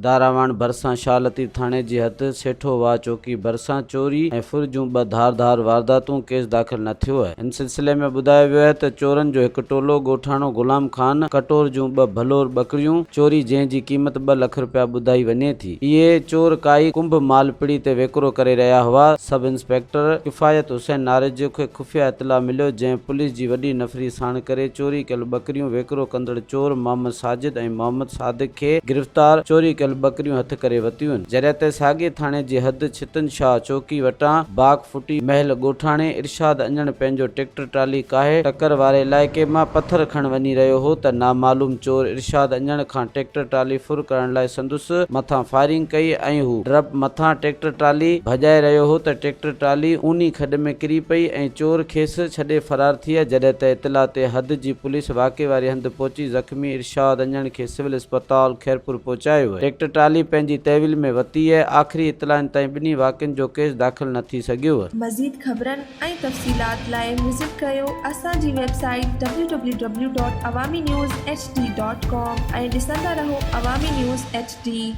दारावाण भरिसां शाह लतीफ़ थाणे जी हद सेठो वाह चौकी भरिसां चोरी ऐं फुर जूं ॿ धार वारदातूं केस दाख़िल न थियो आहे। इन सिलसिले में ॿुधायो वियो आहे त चोरनि जो हिकु टोलो ॻोठाणो गुलाम खान कटोर जूं 2 भलोर बकरियूं चोरी जंहिंजी क़ीमत 2 लख रुपया ॿुधाई वञे थी। इहे चोर काई कुंभ मालपिड़ी ते वेकिरो करे रहिया हुआ। सब इंस्पेक्टर किफ़ायत हुसैन नारेजो खे खुफ़िया इतला मिलियो जंहिं पुलिस जी वॾी नफ़री साण करे चोरी कयल बकरियूं वेकिरो कंदड़ चोर मोहम्मद साजिद ऐं मोहम्मद सादिक खे गिरफ़्तार चोरी कयल बकरियूं हथ करे वतियूं आहिनि। जॾहिं त साॻिए थाणे जी हद छितन शाह चौकी वटां बाग फुटी महल ॻोठाणे इरशाद अंजण पंहिंजो ट्रैक्टर ट्राली काहे टकर वारे इलाइक़े मां पत्थर खण वञी रहियो हो त नामालूम चोर इरशाद अंजण खां ट्रैक्टर ट्राली फुर करण लाइ संदुसि मथां फायरिंग कई ऐं हू ड्रप मथां ट्रैक्टर ट्राली भॼाए रहियो हो त ट्रैक्टर ट्राली ऊनी खॾ में किरी पई ऐं चोर खेसि छॾे फरार थी विया। जॾहिं त इतला ते हद जी पुलिस वाक़े वारी हंधि पहुची ज़ख़्मी इरशाद अंजण खे सिविल अस्पताल खैरपुर पहुचायो आहे। ट्रैक्टर ट्राली पंहिंजी तहवील में वती है। आख़िरी इतलाउनि ताईं ॿिन्ही वाक़िअनि जो केस दाख़िल न थी सघियो आहे। मज़ीद ख़बरनि ऐं तफ़सीलात लाइ विज़िट कयो असांजी वेबसाइट www.awamiNewsHD.com ऐं ॾिसंदा रहो अवामी न्यूज़ HD।